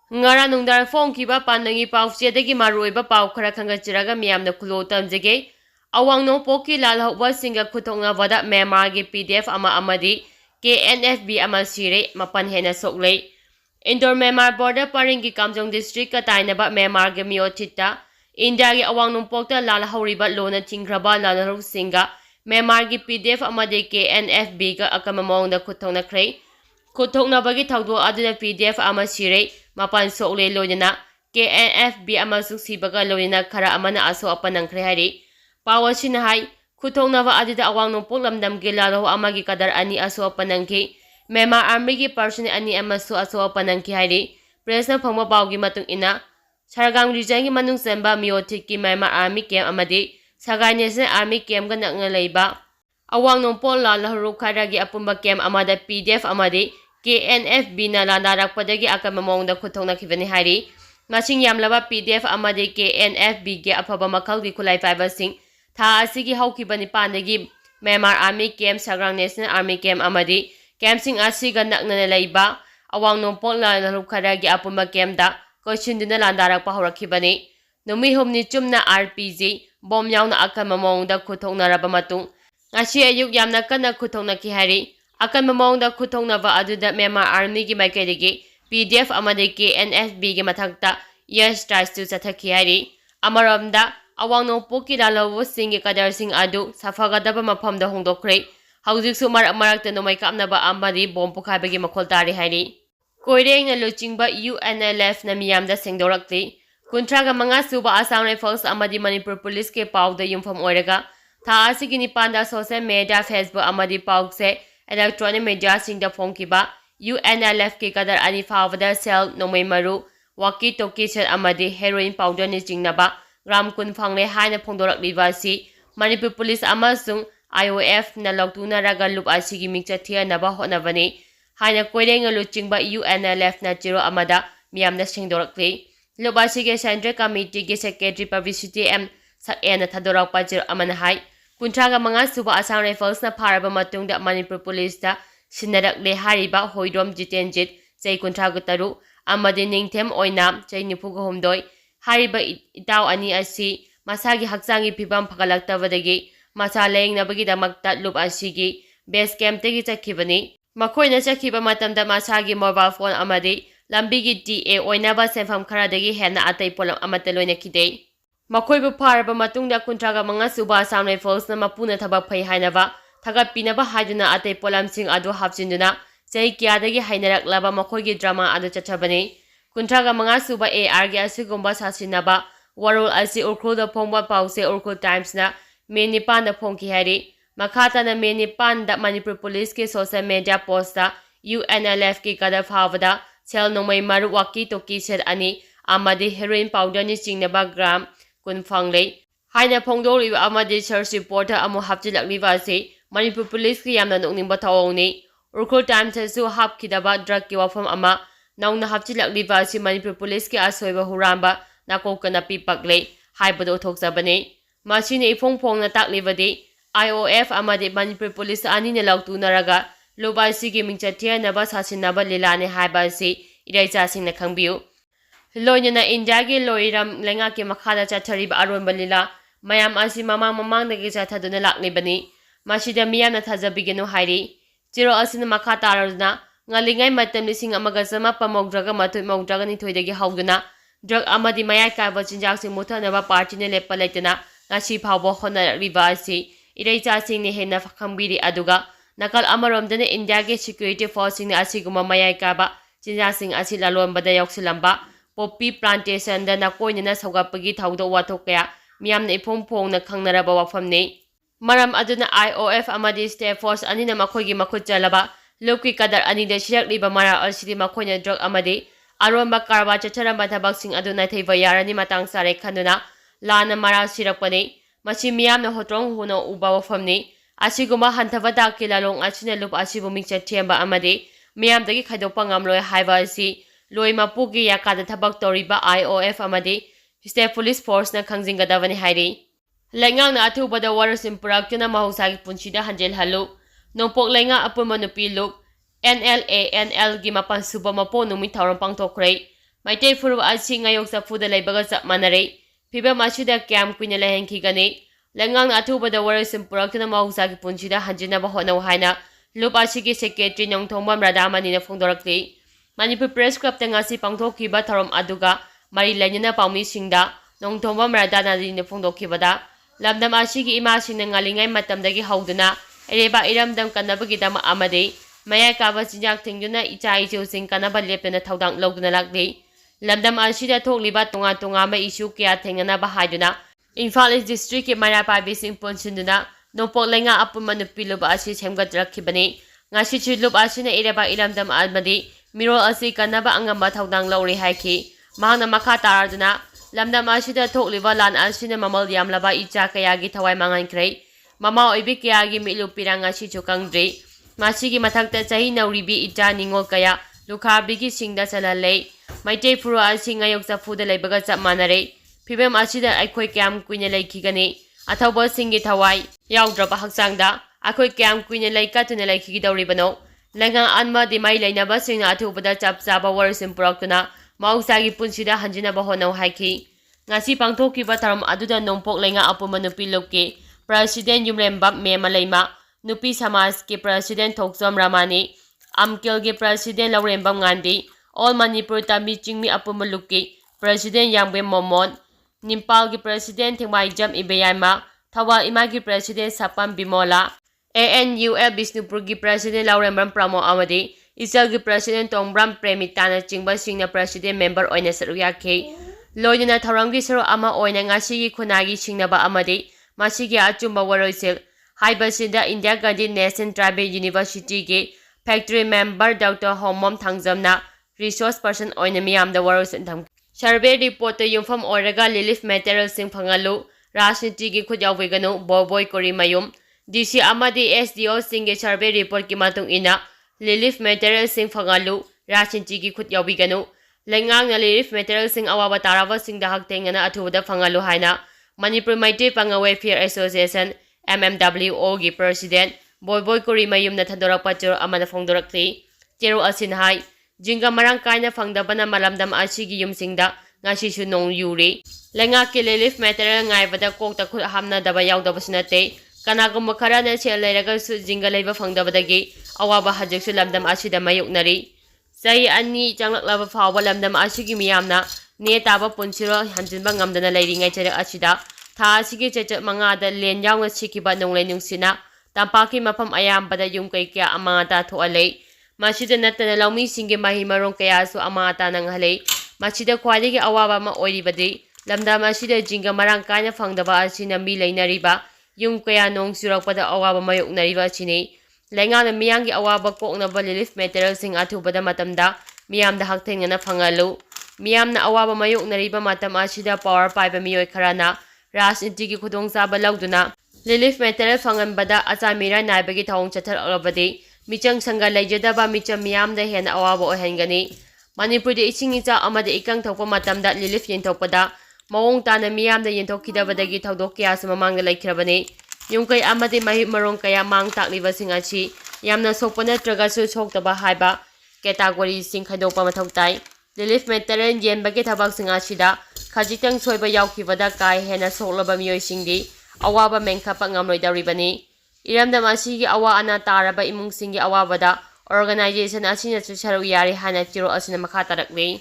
Ngara nungdar phong kiba pandangi pau chedagi maruiba pau khara khangachiraga miyamna khulo tamjege Awangn Nongpok ki Lalhouba singga khut thoknaba Myanmar gi PDF amadi KNF ama sire mapan henna soklei Indor Myanmar border paringi Kamjong district ka tainaba Myanmar gi miothita India gi Awangn Nongpok ta lalhauriba lona chingraba lalharu singga Myanmar gi PDF amadi KNF ga akamamong da khut thoknakhre khut thoknaba gi thawdo aduna PDF ama sire mapan sokle loina KNF ama suksibaga loina khara amana aso apanangkhre hari Pawasina hai khut thoknaba adida Awangn Nongpok lamdam gi lalhou amagi kadar ani aso apanangki Myanmar army gi person ani amasu aso apanangki hari presna phangma pawgi matung ina Sargam region gi manung semba miothit ki Myanmar army camp amadi Sagai national army camp ga nakna leiba Awangn Nongpok lalhou khara gi apumba camp amada PDF amadi KNF na landarakpadagi akamamongda khut thoknakhibani hari masing yamlaba PDF amadi KNF gi afaba makhalgi khulai paibasing tha asigi haukibani pandagi Myanmar army camp Sagrang national army camp amadi campsing asiga nakna leiba Awangn Nongpok lalhou khara gi apumba camp da kochinduna landarakpa horakhibani numi humni chumna RPG bom yauna akamamongda khut thoknaraba matung ngasi ayuk yamna kana khut thoknaki hari Akan mamongda khut thoknaba aduda Myanmar army gi maikaidagi PDF amadi KNF gi mathakta yes tries to chathaki hari amaromda Awangn Nongpok ki lalhouba singgi kadar sing adu safagadaba mafamda hongdokkhre haujiksu marakta nomai kapnaba amadi bom pokhaibagi makhol tari hari koirengna luchingba UNLF na miyamda sengdorakti kuntraga manga suba Assam Rifles amadi Manipur Police ke pawda yumfam oiraga tha asigi nipanda social media Facebook amadi pawse electronic media singda phongkiba UNLF ke kadar ani fawada cell nomai maru walkie talkie set amadi heroin powder ni jingnaba gram kun phangle haina phongdorakliba si Manipur Police amasung IOF na loktuna raga lup asigi mingcha thianaba hotnabani haina koirenga luchingba UNLF na chiro amada miyamna singdorakli lup asigi Central Committee gi Secretary Publicity sakena thadorakpa chiro amana hai Kuntraga manga suba Assam Rifles na pharaba matungda Manipur Police ta sinarakle hariba hoidrom jitenjit chai kuntraga taru amadi ningthem oinam chai nipuga homdoi hariba itaw ani asi masagi haksangi phibam phagalaktabadagi masa layengnabagi damakta lup asigi base camp tegi chakhibani makoina chakhiba matamda masagi mobile phone amadi lambigi DA oinaba senfam kharadagi henna atai polam amata loina khidei Makoibu pharaba matungda kuntraga manga suba Assam Rifles na mapuna thabak phai hainaba thagat pinaba haiduna atei polamsing adu hapchinduna chai kyadagi hainaraklaba makoigi drama adu chachabani kuntraga manga suba AR gi asigumba sasinaba warul asi urkhulda phongba pause urkhul times na menipan da phongki hari makhata na menipan da Manipur Police ke social media post da UNLF ki kadar phawada sel nomai maru walkie talkie set ani amadi heroin powder ni chingnaba gram kun phangle haina phongdoriba amadi search reporter amu hapchilakliba ase Manipur Police ki yamna nokningba thawongni urkhul times su hapkhidaba drug ki wafam ama naungna hapchilakliba ase Manipur Police ki asoiba huramba nakokana pipakle haibado thokjabane masine ifongphongna taklibadi IOF amadi Manipur Police ani ne lautunaraga lobasi gi mingchathia naba sasinaba lilane haiba ase iraicha singna khangbiu Loina India gi loiram lenga ke makhada chathariba aronba lila mayam asi mamang dagi chathaduna laklibani masida miyamna thajabigenu hairi chiro asina makha tararna ngalingai matam lising amaga sama pamogdraga matui mogdraga ni thoidagi hauduna drug amadi mayai kaiba chinjak sing muthanaba party ne lepa laitana ngasi phawbo hona riba asi iraicha sing ne henna khambiri aduga nakal amaromdana India ge security force sing asiguma mayai kaiba chinjak sing asi lalonbada yoksilamba Poppy plantation da na koina saugapagi thaudo wathok kaya miyamna iphongphong na khangnaraba wafamne maram aduna IOF amadi state force anina makhoigi makhut chalaba loki kadar anida sirakliba mara asidi makhoina drug amadi aromba karwa chacharamba thabaksing aduna theiba yarani matang sare khanuna lana mara sirakpani machi miyamna hotrong huno uba wafamne asiguma hanthawada kilalong asina lup asibu mingcha themba amadi miyamdagi khaidokpa ngamloi haiba asi Loi mapugi yakada thabak toriba IOF amadi State Police Force na khangjingadavani hairi lengang na athubada warasim puraktuna mahusagi punchida hanjel halu nongpok lenga apuma nupi luk NLA NL gi mapan suba mapo numi thawram pangthokhrei Maitai Furu asi ngayok sa fuda laibaga sa manare. Piba masida kiam kuina lehenki gani. Lengang atuba da warasim purakna mahusa ki punchida hanjina bahona wahana. Lup asi ki secretary Nongpok radamani na fongdorakli. Manipur Press Club tengasi pangthokiba tharom aduga mari lainana paumi singda Nongpok radana na fongdokibada. Lamdam asi ki ima singna ngalingai matamdagi hauduna. Ereba iramdam kanabagi dama amade. Maya kaba sinjak tingduna icha ichu sing kanaba lepna thaudang logduna lakli. Lamdam asida thokliba tunga ma issue kya thengana bahaiduna Imphal East District ke Marapabi sing ponsinduna Nongpok lenga apuma nupi lub asi semgatrakibani ngasi chilub asina ireba iramdam almadi mirol asi kanaba angamba thaudang lori haiki mahana makha taraduna lamdam asida thokliba lan asina mamal yamlaba icha kayagi thawai mangan krei mama oibi kayagi milu piranga si chukangdri masigi mathakta chahi nauribi icha ningol kaya lukhabigi singda chalalei Maitai Furu asi ngayok sa fuda laibaga sa manare. Pibem asida aikoi kiam kuina laikigani. Athauba singi thawai. Yaudra haksangda. Akoi kiam kuina laika tuna laikigi dauribano. Lengang anma dimai lainaba singna athubada chap chaba warasim puraktuna. Mausagi punsida hanjina bahonau haiki. Ngasi pangthokiba tharam aduda Nongpok lenga apuma nupi lupki. President Yumrembab Mema Laima. Nupi Samas ke President Thoksom Ramani. Amkil ke President Laurembam Ngandi. All Manipur Tambi Chingmi Apumaluki, President Yangbe Momon, Nimpal ki President Thingmai Jam Ibeyama, Thawal Imagi President Sapam Bimola, ANUL Bisnupur ki President Laurembam Pramo Amadi, Isal ki President Tongbram Premitana Chingba Singna President Member Oina Saruyaki, Loyana Tharangi Saro Ama Oina Ngasi Kunagi Singnaba Amadi, Masigi Achumba Waroisil, Haibasinda India Gandhi National Tribal University ki Factory Member Dr. Homom Thangjamna, Resource person oina miyam da waros tham survey report yumfam oraga relief material sing phangalu rajniti gi khut yaweganu boy kori mayum DC amadi SDO sing survey report ki matung ina relief material sing phangalu rajniti gi khut yaweganu lengang na relief material sing awaba tarawa sing da haktengana athuda phangalu haina Manipur Maitai Panga Welfare Association MMWO gi president boy kori mayum na thadorak pachur amana phongdorakli chero asin hai Jinga marang kaina fangdabana malamdam asigi yumsingda ngasi su nong yuri lenga ke relief material ngai bada kok ta khut hamna daba yaudaba sinate kanagum khara na sel leiraga su jinga leiba fangdabadagi awaba hajek su lamdam asida mayuknari sai ani changlak fawba lamdam asigi miyamna ne taba punsiro hanjinba ngamdana leiringai chere asida tha asigi cheche manga da len yawnga sikiba nongle nungsina tampaki mafam ayambada yum kai kya amata thoalei Masida natana laumi singe mahi marong kaya su amata nang halei masida khwadi awaba ma oiribadi lamda masida jinga marang kana fangdaba asina mi leinariba yung kaya nong surakpada awaba mayuknariba chini lenga na miyangi awaba koknaba relief material sing athubada matamda miyamda haktengana phangalu miyamna awaba mayuknariba matam asida power paiba miyoi kharana rajniti gi khudong saba lauduna relief material phanganbada achamira naibagi thong chathar alabadi Michang sangga laijadaba micham miyamda hena awaba ohengani Manipur de ising icha amada ikang thokpa matamda relief yentokpada mawong tana miyamda yentokkidabadagi thodok kya samamangda laikhrabani yungkai amade mahi marong kaya mang takliba singachi yamna sokpa natraga su soktaba haiba category sing khaidokpa mathau tai relief material yenbagi thabak singachida khajitang soiba yaukibada kai hena soklaba miyoi singdi awaba mengkhapa ngamloidaribani Iramdam asigi awa ana taraba imung singi awabada organization asina su saru yari hana chiro asina makha tarakli